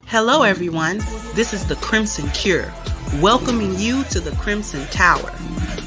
Hello, everyone. This is the Crimson Cure, welcoming you to the Crimson Tower,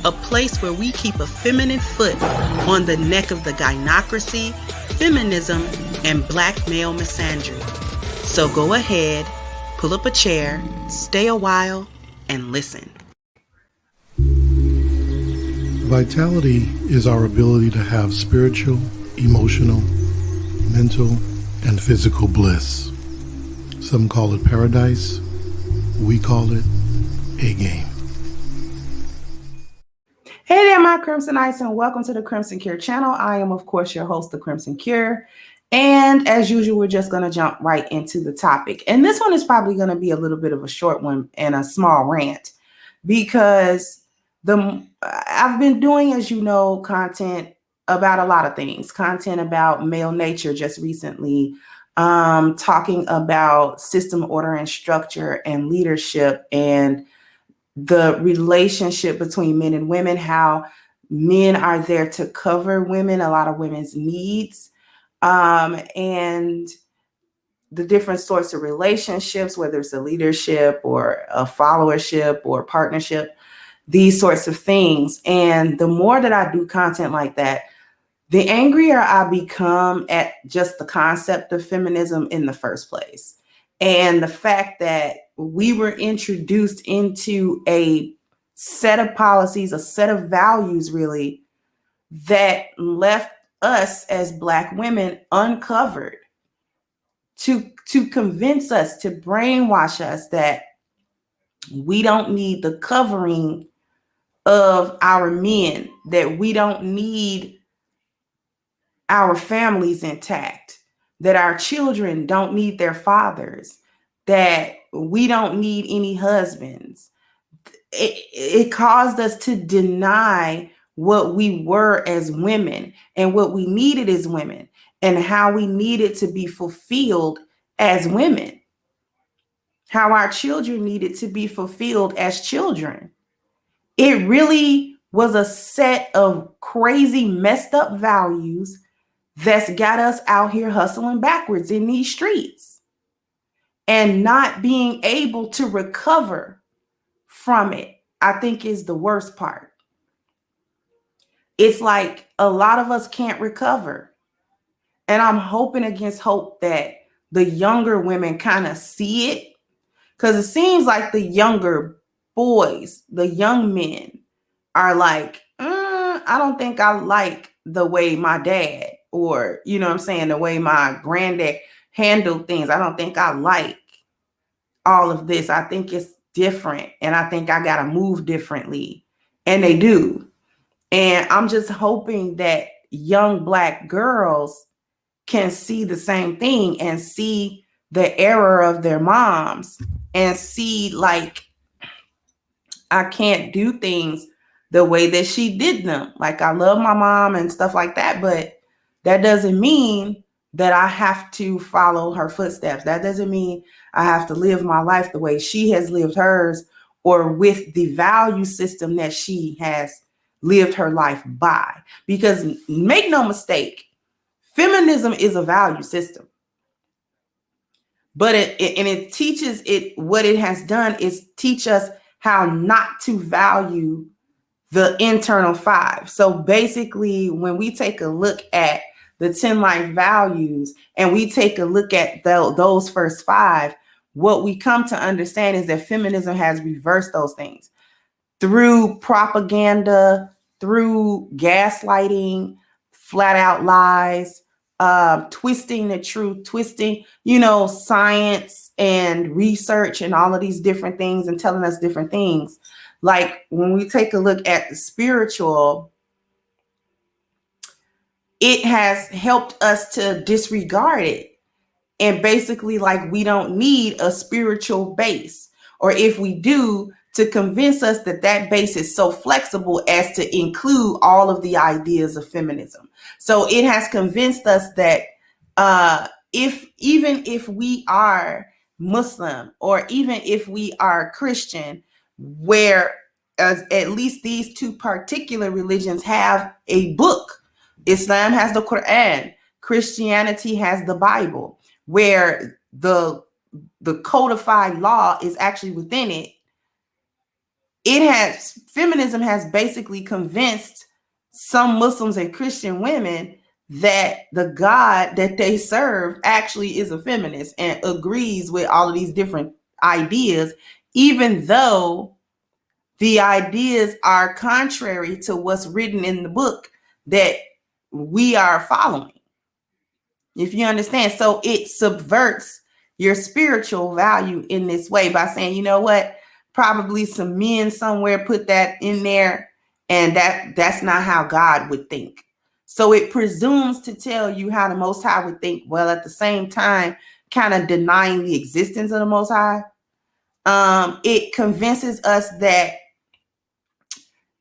a place where we keep a feminine foot on the neck of the gynocracy, feminism, and black male misandry. So go ahead, pull up a chair, stay a while, and listen. Vitality is our ability to have spiritual, emotional, mental, and physical bliss. Some call it paradise. We call it a game. Hey there, my Crimsonites, and welcome to the Crimson Cure channel. I am, of course, your host, the Crimson Cure. And as usual, we're just going to jump right into the topic. And this one is probably going to be a little bit of a short one and a small rant because I've been doing, as you know, content about a lot of things. Content about male nature just recently, talking about system, order, and structure and leadership and the relationship between men and women, how men are there to cover women, a lot of women's needs, and the different sorts of relationships, whether it's a leadership or a followership or partnership, these sorts of things. And the more that I do content like that, the angrier I become at just the concept of feminism in the first place. And the fact that we were introduced into a set of policies, a set of values, really, that left us as Black women uncovered to convince us, to brainwash us that we don't need the covering of our men, that we don't need our families intact, that our children don't need their fathers, that we don't need any husbands. It caused us to deny what we were as women and what we needed as women and how we needed to be fulfilled as women, how our children needed to be fulfilled as children. It really was a set of crazy, messed up values that's got us out here hustling backwards in these streets and not being able to recover from it, I think is the worst part. It's like a lot of us can't recover. And I'm hoping against hope that the younger women kind of see it, because it seems like the younger boys, the young men are like, I don't think I like the way my dad, or, you know what I'm saying, the way my granddad handled things. I don't think I like all of this. I think it's different. And I think I got to move differently. And they do. And I'm just hoping that young Black girls can see the same thing and see the error of their moms and see, like, I can't do things the way that she did them. Like, I love my mom and stuff like that, but that doesn't mean that I have to follow her footsteps. That doesn't mean I have to live my life the way she has lived hers or with the value system that she has lived her life by. Because make no mistake, feminism is a value system. But it teaches it, what it has done is teach us how not to value the internal five. So basically, when we take a look at the 10 life values and we take a look at those first five, what we come to understand is that feminism has reversed those things through propaganda, through gaslighting, flat out lies, twisting the truth, twisting, science and research and all of these different things and telling us different things. Like when we take a look at the spiritual, it has helped us to disregard it. And basically, like, we don't need a spiritual base. Or if we do, to convince us that that base is so flexible as to include all of the ideas of feminism. So it has convinced us that even if we are Muslim or even if we are Christian, where at least these two particular religions have a book. Islam has the Quran, Christianity has the Bible, where the the codified law is actually within it. Feminism has basically convinced some Muslims and Christian women that the God that they serve actually is a feminist and agrees with all of these different ideas, even though the ideas are contrary to what's written in the book that we are following. If you understand. So it subverts your spiritual value in this way by saying, you know what, probably some men somewhere put that in there, and that's not how God would think. So it presumes to tell you how the Most High would think, while at the same time kind of denying the existence of the Most High. It convinces us that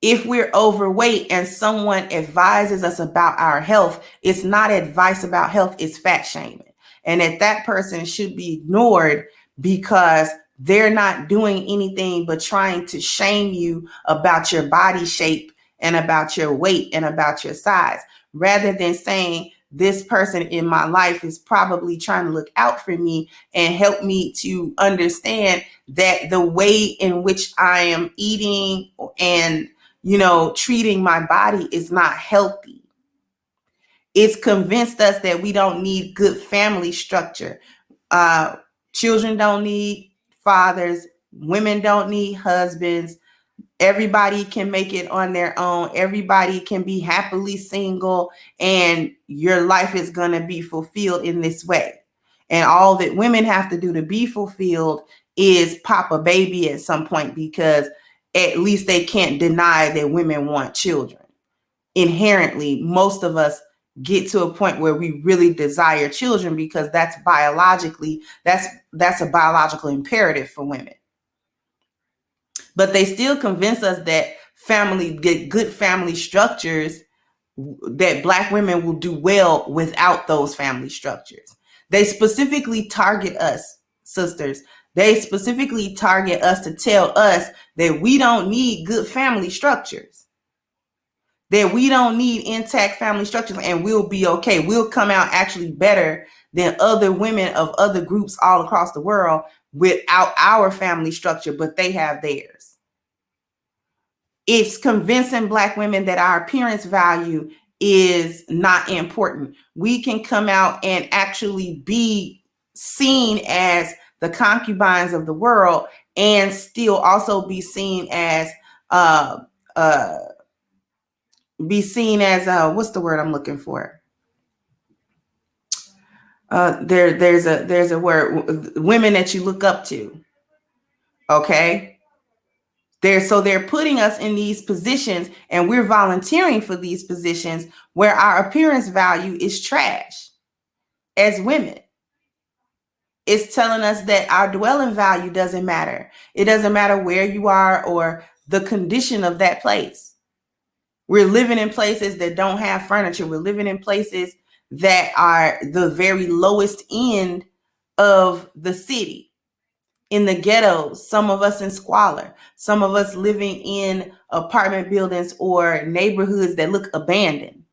if we're overweight and someone advises us about our health, it's not advice about health, it's fat shaming. And that person should be ignored because they're not doing anything but trying to shame you about your body shape and about your weight and about your size, rather than saying, this person in my life is probably trying to look out for me and help me to understand that the way in which I am eating and treating my body is not healthy. It's convinced us that we don't need good family structure. Children don't need fathers. Women don't need husbands. Everybody can make it on their own. Everybody can be happily single, and your life is going to be fulfilled in this way. And all that women have to do to be fulfilled is pop a baby at some point, because at least they can't deny that women want children. Inherently, most of us get to a point where we really desire children because that's a biological imperative for women. But they still convince us that good family structures, that Black women will do well without those family structures. They specifically target us, sisters. They specifically target us to tell us that we don't need good family structures, that we don't need intact family structures, and we'll be okay. We'll come out actually better than other women of other groups all across the world without our family structure, but they have theirs. It's convincing Black women that our appearance value is not important. We can come out and actually be seen as the concubines of the world and still also be seen as what's the word I'm looking for? There's a word, women that you look up to. Okay. They're putting us in these positions, and we're volunteering for these positions where our appearance value is trash as women. It's telling us that our dwelling value doesn't matter. It doesn't matter where you are or the condition of that place. We're living in places that don't have furniture. We're living in places that are the very lowest end of the city. In the ghettos, some of us in squalor, some of us living in apartment buildings or neighborhoods that look abandoned.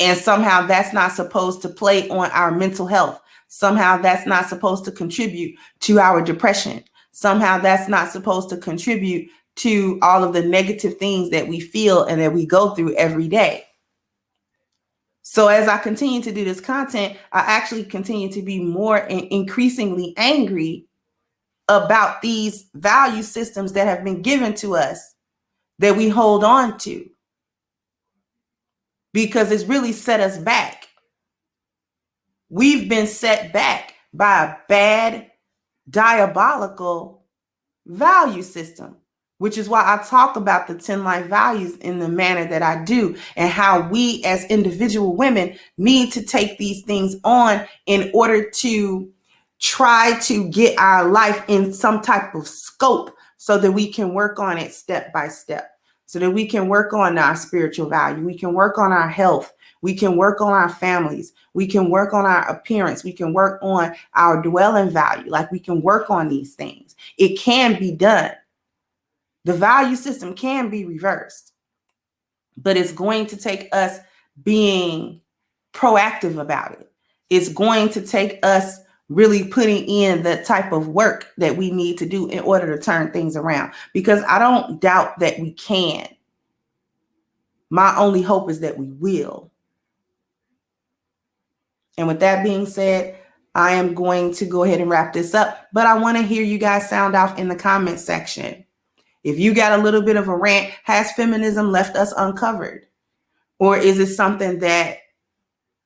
And somehow that's not supposed to play on our mental health. Somehow that's not supposed to contribute to our depression. Somehow that's not supposed to contribute to all of the negative things that we feel and that we go through every day. So as I continue to do this content, I actually continue to be more and increasingly angry about these value systems that have been given to us that we hold on to, because it's really set us back. We've been set back by a bad, diabolical value system, which is why I talk about the 10 life values in the manner that I do, and how we as individual women need to take these things on in order to try to get our life in some type of scope so that we can work on it step by step, so that we can work on our spiritual value. We can work on our health. We can work on our families. We can work on our appearance. We can work on our dwelling value. Like, we can work on these things. It can be done. The value system can be reversed, but it's going to take us being proactive about it. It's going to take us really putting in the type of work that we need to do in order to turn things around, because I don't doubt that we can. My only hope is that we will. And with that being said, I am going to go ahead and wrap this up, but I want to hear you guys sound off in the comment section. If you got a little bit of a rant, has feminism left us uncovered? Or is it something that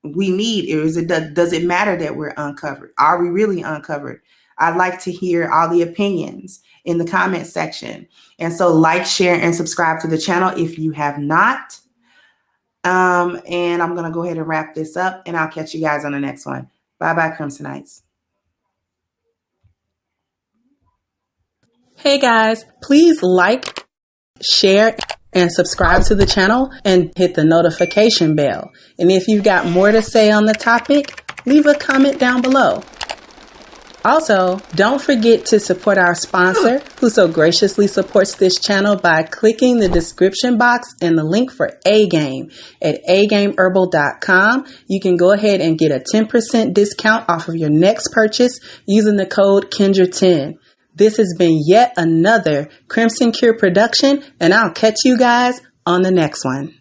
we need? Or does it matter that we're uncovered? Are we really uncovered? I'd like to hear all the opinions in the comment section. And so like, share, and subscribe to the channel if you have not. And I'm going to go ahead and wrap this up, and I'll catch you guys on the next one. Bye-bye, Crimsonites. Hey guys, please like, share, and subscribe to the channel and hit the notification bell. And if you've got more to say on the topic, leave a comment down below. Also, don't forget to support our sponsor, who so graciously supports this channel by clicking the description box and the link for A-Game at agameherbal.com. You can go ahead and get a 10% discount off of your next purchase using the code Kendra10. This has been yet another Crimson Cure production, and I'll catch you guys on the next one.